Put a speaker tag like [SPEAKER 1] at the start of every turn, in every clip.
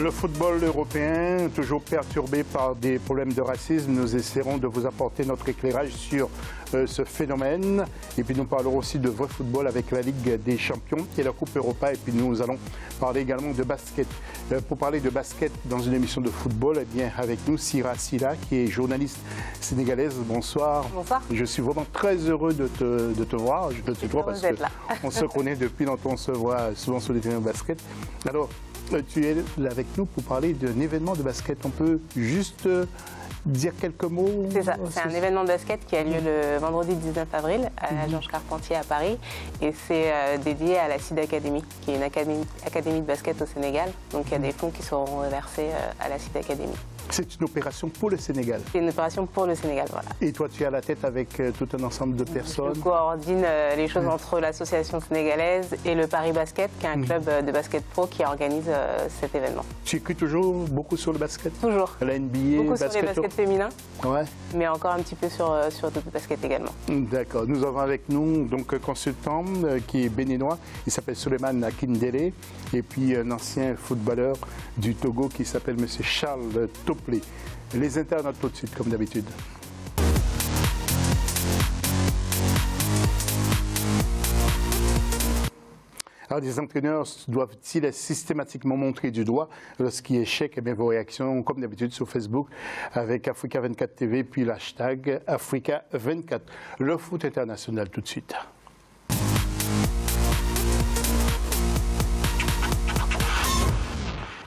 [SPEAKER 1] Le football européen, toujours perturbé par des problèmes de racisme, nous essaierons de vous apporter notre éclairage sur ce phénomène. Et puis nous parlerons aussi de vrai football avec la Ligue des Champions et la Coupe Europa. Et puis nous allons parler également de basket. Pour parler de basket dans une émission de football, eh bien avec nous Sira Silla, qui est journaliste sénégalaise. Bonsoir.
[SPEAKER 2] Bonsoir.
[SPEAKER 1] Je suis vraiment très heureux de te voir. Je te vois parce qu'on se connaît depuis longtemps, on se voit souvent sur les terrains de basket. Alors, tu es là avec nous pour parler d'un événement de basket. On peut juste dire quelques mots?
[SPEAKER 2] C'est ça, c'est un événement de basket qui a lieu le vendredi 19 avril à la Georges Carpentier à Paris. Et c'est dédié à la CID Academy, qui est une académie de basket au Sénégal. Donc il y a des fonds qui seront reversés à la CID Academy.
[SPEAKER 1] C'est une opération pour le Sénégal.
[SPEAKER 2] C'est une opération pour le Sénégal, voilà.
[SPEAKER 1] Et toi, tu es à la tête avec tout un ensemble de personnes?
[SPEAKER 2] Je coordonne les choses entre l'association sénégalaise et le Paris Basket, qui est un club de basket pro qui organise cet événement.
[SPEAKER 1] Tu écris toujours beaucoup sur le basket?
[SPEAKER 2] Toujours.
[SPEAKER 1] La NBA,
[SPEAKER 2] beaucoup sur les baskets féminins,
[SPEAKER 1] ouais.
[SPEAKER 2] Mais encore un petit peu sur d'autres baskets également.
[SPEAKER 1] D'accord. Nous avons avec nous donc un consultant qui est béninois, il s'appelle Souleymane Akindele, et puis un ancien footballeur du Togo qui s'appelle M. Charles Toplé. Les internautes tout de suite, comme d'habitude. Alors, des entraîneurs doivent-ils être systématiquement montrés du doigt lorsqu'il y a échec? Eh bien, vos réactions, comme d'habitude, sur Facebook avec Africa 24 TV, puis l'hashtag Africa 24. Le foot international, tout de suite.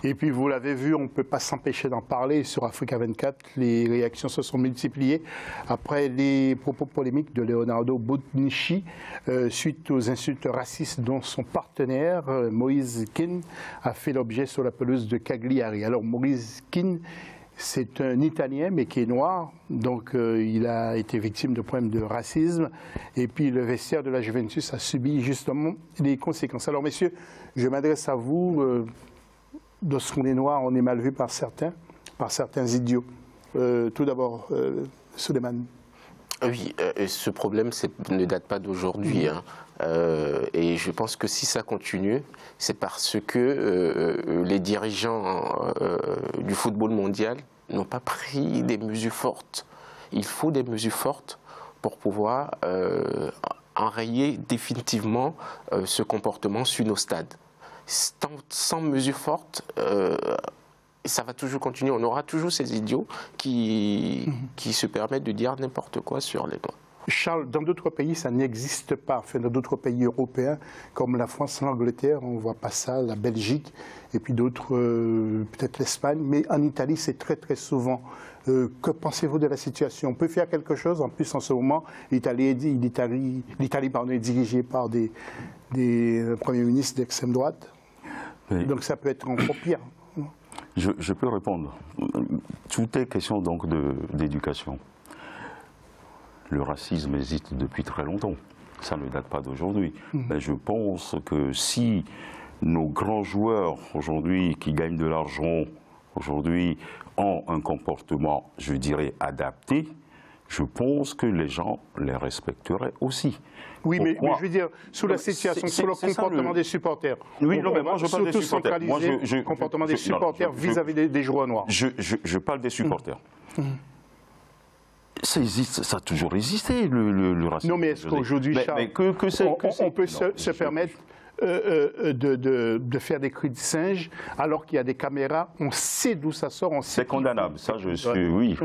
[SPEAKER 1] Et puis, vous l'avez vu, on ne peut pas s'empêcher d'en parler sur Africa 24. Les réactions se sont multipliées après les propos polémiques de Leonardo Bonucci suite aux insultes racistes dont son partenaire, Moïse Kean, a fait l'objet sur la pelouse de Cagliari. Alors, Moïse Kean, c'est un Italien, mais qui est noir, donc il a été victime de problèmes de racisme. Et puis, le vestiaire de la Juventus a subi justement les conséquences. Alors, messieurs, je m'adresse à vous. Lorsqu'on est noir, on est mal vu par certains idiots. Tout d'abord, Souleymane.
[SPEAKER 3] Oui, ce problème ne date pas d'aujourd'hui. Et je pense que si ça continue, c'est parce que les dirigeants du football mondial n'ont pas pris des mesures fortes. Il faut des mesures fortes pour pouvoir enrayer définitivement ce comportement sur nos stades. Sans mesures fortes, ça va toujours continuer. On aura toujours ces idiots qui se permettent de dire n'importe quoi sur les lois.
[SPEAKER 1] Charles, dans d'autres pays, ça n'existe pas. Enfin, dans d'autres pays européens, comme la France, l'Angleterre, on ne voit pas ça, la Belgique, et puis d'autres, peut-être l'Espagne. Mais en Italie, c'est très, très souvent. Que pensez-vous de la situation? On peut faire quelque chose? En plus, en ce moment, l'Italie est dirigée par des premiers ministres d'extrême droite. Oui. Donc ça peut être encore pire.
[SPEAKER 4] Je peux répondre. Tout est question donc d'éducation. Le racisme existe depuis très longtemps. Ça ne date pas d'aujourd'hui. Mais je pense que si nos grands joueurs aujourd'hui qui gagnent de l'argent aujourd'hui ont un comportement, je dirais, adapté, je pense que les gens les respecteraient aussi.
[SPEAKER 1] Oui, mais je veux dire, sous la situation, sur le comportement des supporters.
[SPEAKER 4] Oui, non, mais moi je parle des supporters.
[SPEAKER 1] Moi, le comportement des supporters vis-à-vis des joueurs noirs.
[SPEAKER 4] Je parle des supporters. Ça existe, ça a toujours existé, le racisme.
[SPEAKER 1] Non, mais est-ce qu'aujourd'hui, Charles, on peut se permettre de faire des cris de singe alors qu'il y a des caméras, on sait d'où ça sort, on sait.
[SPEAKER 4] C'est condamnable, ça je suis, oui,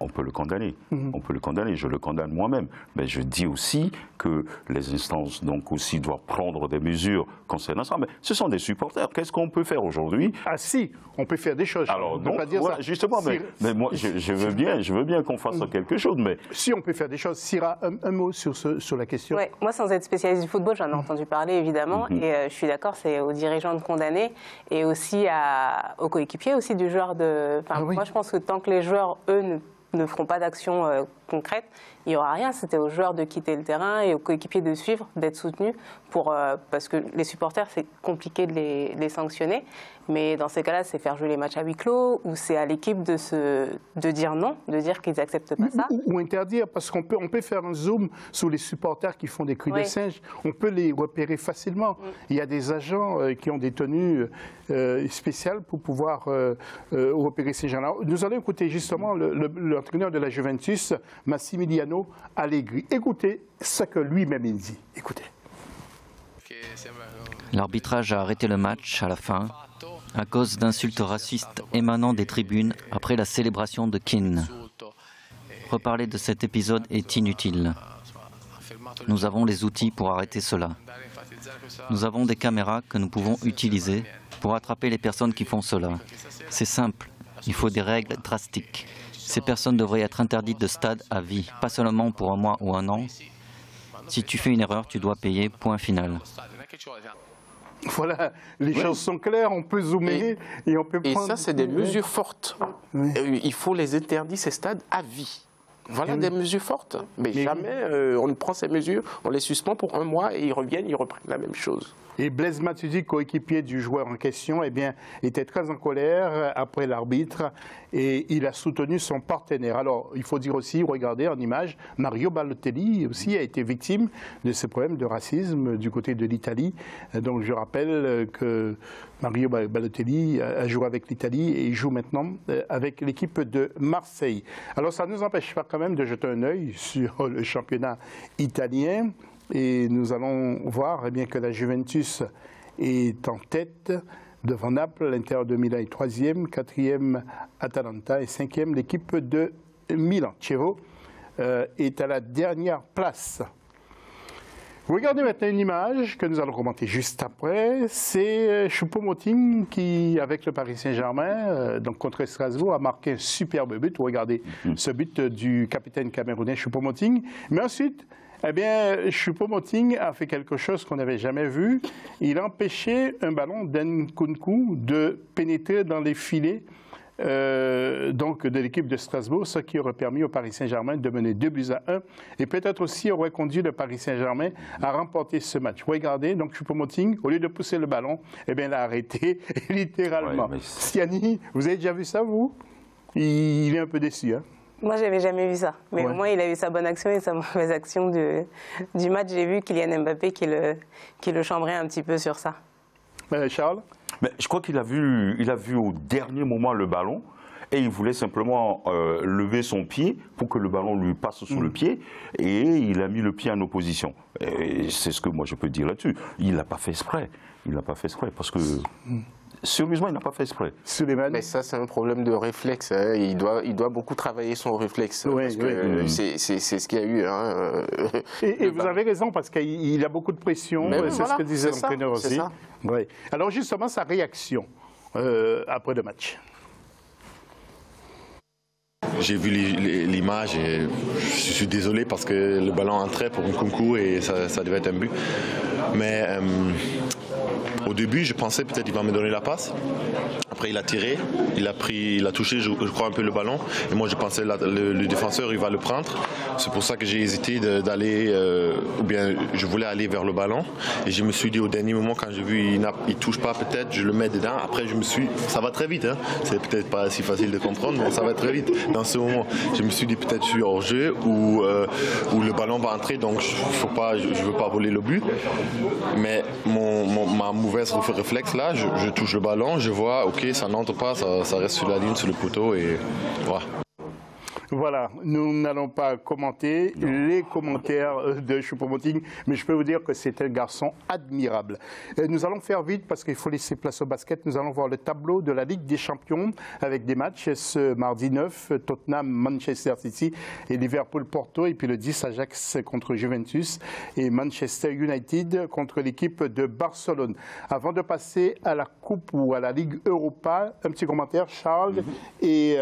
[SPEAKER 4] on peut le condamner, on peut le condamner, je le condamne moi-même, mais je dis aussi que les instances donc aussi doivent prendre des mesures concernant ça, mais ce sont des supporters, qu'est-ce qu'on peut faire aujourd'hui?
[SPEAKER 1] Ah si, on peut faire des choses.
[SPEAKER 4] Alors donc, voilà, justement, mais moi je veux bien qu'on fasse quelque chose, mais...
[SPEAKER 1] Si on peut faire des choses, Sira, un mot sur la question.
[SPEAKER 2] Ouais, moi sans être spécialiste du football, j'en ai entendu parler évidemment, et je suis d'accord, c'est aux dirigeants de condamner, et aussi aux coéquipiers aussi du joueur de... Moi je pense que tant que les joueurs, eux, ne feront pas d'action concrète, il n'y aura rien. C'était aux joueurs de quitter le terrain et aux coéquipiers de suivre, d'être soutenus, parce que les supporters, c'est compliqué de les sanctionner. Mais dans ces cas-là, c'est faire jouer les matchs à huis clos, ou c'est à l'équipe de dire non, de dire qu'ils n'acceptent pas ça.
[SPEAKER 1] Ou interdire, parce qu'on peut faire un zoom sur les supporters qui font des cris de singe. On peut les repérer facilement. Il y a des agents qui ont des tenues spéciales pour pouvoir repérer ces gens-là. Nous allons écouter justement l'entraîneur de la Juventus, Massimiliano Allegri. Écoutez ce que lui-même il dit. Écoutez.
[SPEAKER 5] L'arbitrage a arrêté le match à la fin à cause d'insultes racistes émanant des tribunes après la célébration de Keane. Reparler de cet épisode est inutile. Nous avons les outils pour arrêter cela. Nous avons des caméras que nous pouvons utiliser pour attraper les personnes qui font cela. C'est simple, il faut des règles drastiques. Ces personnes devraient être interdites de stade à vie, pas seulement pour un mois ou un an. Si tu fais une erreur, tu dois payer, point final.
[SPEAKER 1] Voilà, les choses sont claires, on peut zoomer et on peut prendre...
[SPEAKER 3] Et ça, c'est des mesures fortes. Il faut les interdire, ces stades, à vie. Voilà des mesures fortes. Mais jamais on ne prend ces mesures, on les suspend pour un mois et ils reviennent, ils reprennent la même chose.
[SPEAKER 1] Et Blaise Matuidi, coéquipier du joueur en question, était très en colère après l'arbitre et il a soutenu son partenaire. Alors, il faut dire aussi, regardez en image, Mario Balotelli aussi a été victime de ces problèmes de racisme du côté de l'Italie. Donc, je rappelle que Mario Balotelli a joué avec l'Italie et il joue maintenant avec l'équipe de Marseille. Alors, ça ne nous empêche pas quand même de jeter un œil sur le championnat italien. Et nous allons voir que la Juventus est en tête devant Naples, l'Inter de Milan est 3e, 4e Atalanta et 5e l'équipe de Milan. Chievo est à la dernière place. Regardez maintenant une image que nous allons commenter juste après. C'est Choupo-Moting qui, avec le Paris Saint-Germain, donc contre Strasbourg, a marqué un superbe but. Regardez ce but du capitaine camerounais Choupo-Moting. Mais ensuite, Choupo-Moting a fait quelque chose qu'on n'avait jamais vu. Il a empêché un ballon d'Nkunku de pénétrer dans les filets donc de l'équipe de Strasbourg, ce qui aurait permis au Paris Saint-Germain de mener 2-1 et peut-être aussi aurait conduit le Paris Saint-Germain à remporter ce match. Regardez, donc Choupo-Moting, au lieu de pousser le ballon, l'a arrêté littéralement. Siani, vous avez déjà vu ça, vous? Il est un peu déçu, hein?
[SPEAKER 2] Moi, je n'avais jamais vu ça. Mais au moins, il a eu sa bonne action et sa mauvaise action du match. J'ai vu Kylian Mbappé qui le chambrait un petit peu sur ça.
[SPEAKER 1] Charles?
[SPEAKER 4] Mais je crois qu'il a vu au dernier moment le ballon et il voulait simplement lever son pied pour que le ballon lui passe sur le pied et il a mis le pied en opposition. C'est ce que moi je peux dire là-dessus. Il n'a pas fait exprès. Il n'a pas fait exprès parce que... Sérieusement, il n'a pas fait exprès.
[SPEAKER 3] Mais ça, c'est un problème de réflexe. Hein. Il doit beaucoup travailler son réflexe. C'est ce qu'il y a eu. Hein.
[SPEAKER 1] Et vous avez raison, parce qu'il a beaucoup de pression. C'est ce que disait l'entraîneur aussi. Ouais. Alors, justement, sa réaction après le match.
[SPEAKER 6] J'ai vu l'image et je suis désolé parce que le ballon entrait pour un concours et ça devait être un but. Mais au début, je pensais peut-être qu'il va me donner la passe. Après, il a tiré, il a touché, je crois, un peu le ballon. Et moi, je pensais le défenseur, il va le prendre. C'est pour ça que j'ai hésité d'aller, ou bien je voulais aller vers le ballon. Et je me suis dit au dernier moment, quand j'ai vu il touche pas, peut-être, je le mets dedans. Après, ça va très vite. Hein. C'est peut-être pas si facile de comprendre, mais ça va très vite. Dans ce moment, je me suis dit peut-être je suis hors jeu ou le ballon va entrer, donc je veux pas voler le but. Mais ma mauvaise réflexe là, je touche le ballon, je vois, ok, ça n'entre pas, ça reste sur la ligne, sur le poteau et voilà.
[SPEAKER 1] Voilà, nous n'allons pas commenter les commentaires de Choupo-Moting, mais je peux vous dire que c'est un garçon admirable. Nous allons faire vite parce qu'il faut laisser place au basket. Nous allons voir le tableau de la Ligue des Champions avec des matchs ce mardi 9, Tottenham, Manchester City et Liverpool-Porto, et puis le 10, Ajax contre Juventus et Manchester United contre l'équipe de Barcelone. Avant de passer à la Coupe ou à la Ligue Europa, un petit commentaire, Charles et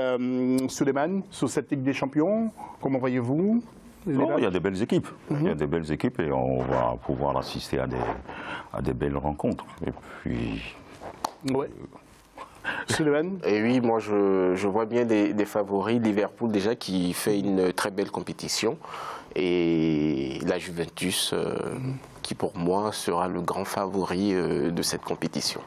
[SPEAKER 1] Souleymane, sur cette Ligue des Champions, comment voyez-vous?
[SPEAKER 4] Il y a des belles équipes. Il y a des belles équipes et on va pouvoir assister à des belles rencontres. Et puis,
[SPEAKER 1] Sullivan?
[SPEAKER 3] Et oui, moi je vois bien des favoris. Liverpool déjà qui fait une très belle compétition. Et la Juventus qui pour moi sera le grand favori de cette compétition.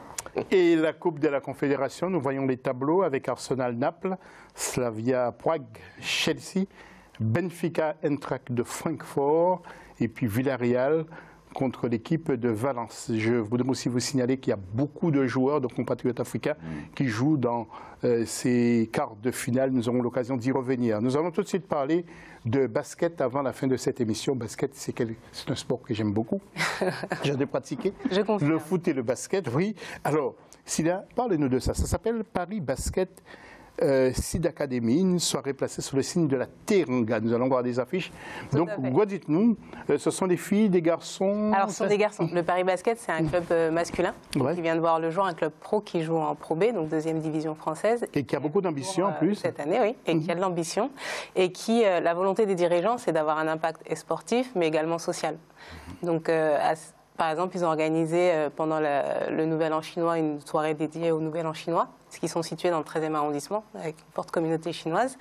[SPEAKER 1] Et la Coupe de la Confédération, nous voyons les tableaux avec Arsenal-Naples, Slavia Prague, Chelsea, Benfica Eintracht de Francfort et puis Villarreal contre l'équipe de Valence. Je voudrais aussi vous signaler qu'il y a beaucoup de joueurs, de compatriotes africains, qui jouent dans ces quarts de finale. Nous aurons l'occasion d'y revenir. Nous allons tout de suite parler de basket avant la fin de cette émission. Basket, c'est un sport que j'aime beaucoup. J'ai pratiqué le foot et le basket, oui. Alors, Sida, parlez-nous de ça. Ça s'appelle Paris Basket Seed Academy, une soirée placée sous le signe de la Teranga. Nous allons voir des affiches. Donc, dites-nous, ce sont des filles, des garçons?
[SPEAKER 2] Alors, ce sont des garçons. Le Paris Basket, c'est un club masculin qui vient de voir le jour, un club pro qui joue en Pro B, donc deuxième division française.
[SPEAKER 1] Et qui a beaucoup d'ambition en plus.
[SPEAKER 2] Cette année, oui, et qui a de l'ambition. Et qui, la volonté des dirigeants, c'est d'avoir un impact sportif, mais également social. Donc, par exemple, ils ont organisé pendant le Nouvel An chinois une soirée dédiée au Nouvel An chinois, qui sont situés dans le 13e arrondissement, avec une forte communauté chinoise.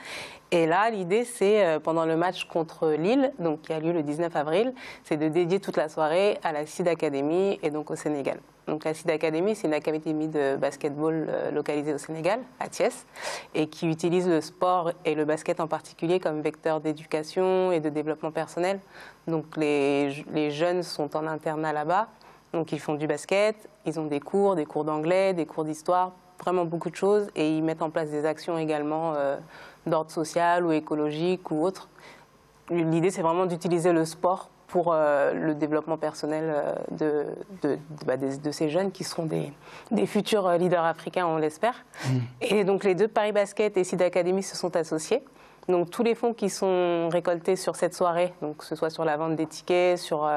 [SPEAKER 2] Et là, l'idée, c'est pendant le match contre Lille, donc qui a lieu le 19 avril, c'est de dédier toute la soirée à la Seed Academy et donc au Sénégal. Donc la Seed Academy, c'est une académie de basketball localisée au Sénégal, à Thiès, et qui utilise le sport et le basket en particulier comme vecteur d'éducation et de développement personnel. Donc les jeunes sont en internat là-bas, donc ils font du basket, ils ont des cours d'anglais, des cours d'histoire, vraiment beaucoup de choses, et ils mettent en place des actions également d'ordre social ou écologique ou autre. L'idée, c'est vraiment d'utiliser le sport pour le développement personnel de ces jeunes qui seront des futurs leaders africains, on l'espère. Et donc les deux, Paris Basket et Seed Academy, se sont associés. Donc tous les fonds qui sont récoltés sur cette soirée, donc que ce soit sur la vente des tickets, sur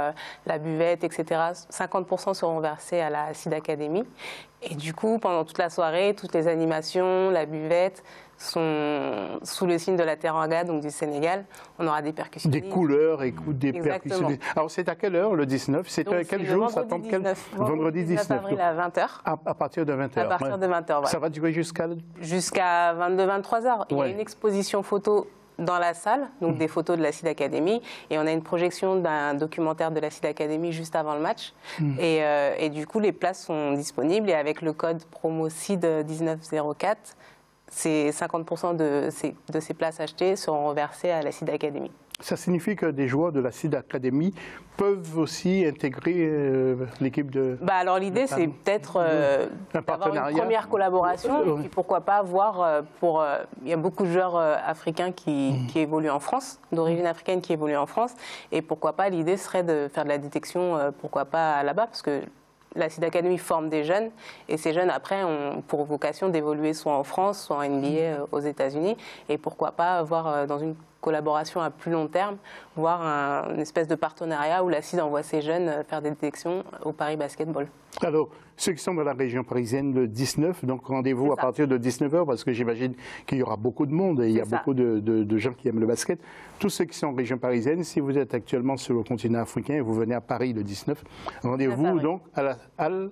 [SPEAKER 2] la buvette, etc., 50% seront versés à la Seed Academy. Et du coup, pendant toute la soirée, toutes les animations, la buvette sont sous le signe de la Teranga, donc du Sénégal. On aura des percussionnistes.
[SPEAKER 1] Des couleurs et des percussionnistes. Alors c'est à quelle heure le 19? C'est quel jour? Ça tombe vendredi 19
[SPEAKER 2] avril à 20h.
[SPEAKER 1] À partir de 20h.
[SPEAKER 2] À partir de 20h, voilà.
[SPEAKER 1] Ça va durer jusqu'à
[SPEAKER 2] 22-23h. Il y a une exposition photo dans la salle, donc des photos de la Seed Academy, et on a une projection d'un documentaire de la Seed Academy juste avant le match. Et du coup, les places sont disponibles, et avec le code promo SEED 1904, c'est 50% de ces places achetées seront reversées à la Seed Academy.
[SPEAKER 1] Ça signifie que des joueurs de la Seed Academy peuvent aussi intégrer l'équipe de...
[SPEAKER 2] Alors l'idée, c'est peut-être d'avoir une première collaboration, et puis pourquoi pas voir il y a beaucoup de joueurs africains qui évoluent en France, d'origine africaine qui évoluent en France, et pourquoi pas, l'idée serait de faire de la détection, pourquoi pas là-bas, parce que la Seed Academy forme des jeunes, et ces jeunes, après, ont pour vocation d'évoluer soit en France, soit en NBA aux États-Unis, et pourquoi pas avoir dans une collaboration à plus long terme, voire une espèce de partenariat où la Seed envoie ces jeunes faire des détections au Paris Basketball.
[SPEAKER 1] Alors, ceux qui sont dans la région parisienne le 19, donc rendez-vous à partir de 19h, parce que j'imagine qu'il y aura beaucoup de monde et il y a beaucoup de gens qui aiment le basket. Tous ceux qui sont en région parisienne, si vous êtes actuellement sur le continent africain et vous venez à Paris le 19, rendez-vous donc à la Halle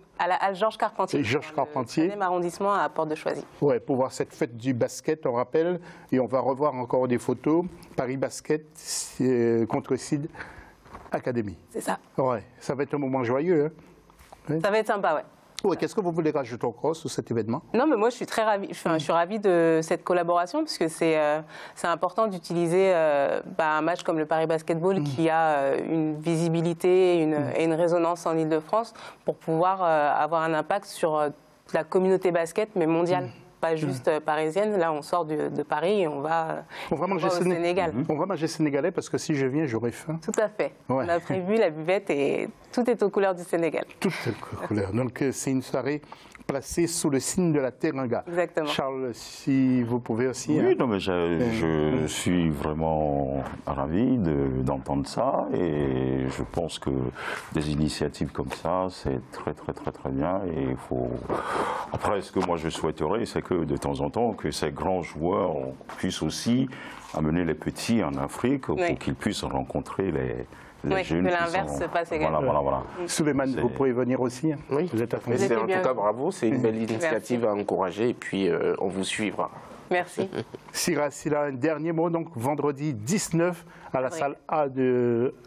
[SPEAKER 2] Georges Carpentier.
[SPEAKER 1] Georges Carpentier.
[SPEAKER 2] Le 5e arrondissement à Porte de Choisy.
[SPEAKER 1] Ouais, pour voir cette fête du basket, on rappelle, et on va revoir encore des photos. Paris Basket contre Seed Academy.
[SPEAKER 2] C'est ça.
[SPEAKER 1] Ouais, ça va être un moment joyeux. Hein.
[SPEAKER 2] Ça va être sympa, ouais.
[SPEAKER 1] Ouais, qu'est-ce que vous voulez rajouter encore sur cet événement?
[SPEAKER 2] Non, mais moi je suis très ravie. Je suis ravie de cette collaboration, parce que c'est important d'utiliser un match comme le Paris Basketball qui a une visibilité et une résonance en Ile-de-France pour pouvoir avoir un impact sur la communauté basket, mais mondiale. Pas juste parisienne. Là, on sort de Paris et on va au Sénégal.
[SPEAKER 1] On va manger sénégalais, parce que si je viens, j'aurai faim.
[SPEAKER 2] Tout à fait. Ouais. On a prévu la buvette et tout est aux couleurs du Sénégal.
[SPEAKER 1] Tout est aux couleurs. Donc, c'est une soirée placée sous le signe de la Teranga.
[SPEAKER 2] Exactement.
[SPEAKER 1] Charles, si vous pouvez aussi...
[SPEAKER 4] Oui, non, mais je suis vraiment ravi d'entendre ça, et je pense que des initiatives comme ça, c'est très, très, très, très bien, et il faut... Après, ce que moi je souhaiterais, c'est que de temps en temps, que ces grands joueurs puissent aussi amener les petits en Afrique pour qu'ils puissent rencontrer les jeunes
[SPEAKER 2] que
[SPEAKER 4] qui
[SPEAKER 2] l'inverse se passe également.
[SPEAKER 4] Voilà.
[SPEAKER 1] Souleymane, vous pouvez venir aussi.
[SPEAKER 3] Oui,
[SPEAKER 1] Vous êtes attendu.
[SPEAKER 3] en
[SPEAKER 2] bien.
[SPEAKER 3] tout cas bravo, c'est une belle initiative à encourager et puis on vous suivra.
[SPEAKER 2] Merci.
[SPEAKER 1] Sira, un dernier mot, donc vendredi 19 à la salle A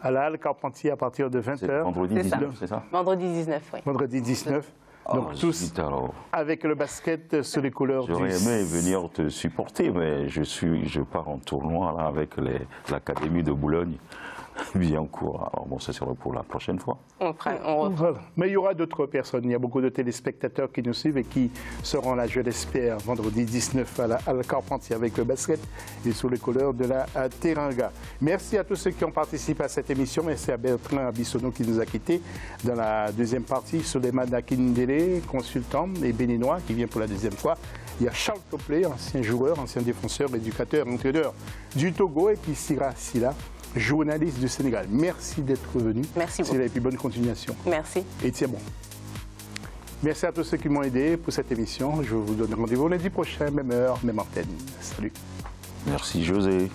[SPEAKER 1] à la Halle Carpentier à partir de 20h.
[SPEAKER 4] Vendredi
[SPEAKER 2] C'est ça.
[SPEAKER 4] 19, c'est ça?
[SPEAKER 2] Vendredi 19, oui.
[SPEAKER 1] Vendredi 19. Donc tous avec le basket sous les couleurs du...
[SPEAKER 4] J'aurais aimé venir te supporter, mais je pars en tournoi là, avec l'Académie de Boulogne. Billancourt. Alors bon, ça sera pour la prochaine fois.
[SPEAKER 2] On reprend.
[SPEAKER 1] Voilà. Mais il y aura d'autres personnes. Il y a beaucoup de téléspectateurs qui nous suivent et qui seront là, je l'espère, vendredi 19 à la Carpentier avec le basket et sous les couleurs de la Teranga. Merci à tous ceux qui ont participé à cette émission. Merci à Bertrand Abissonneau qui nous a quittés dans la deuxième partie. Souleymane Akindele, consultant et béninois qui vient pour la deuxième fois. Il y a Charles Topley, ancien joueur, ancien défenseur, éducateur, entraîneur du Togo, et puis Sira Silla, journaliste du Sénégal. Merci d'être venu.
[SPEAKER 2] Merci beaucoup.
[SPEAKER 1] Et puis bonne continuation.
[SPEAKER 2] Merci.
[SPEAKER 1] Et tiens bon. Merci à tous ceux qui m'ont aidé pour cette émission. Je vous donne rendez-vous lundi prochain, même heure, même antenne. Salut.
[SPEAKER 4] Merci José.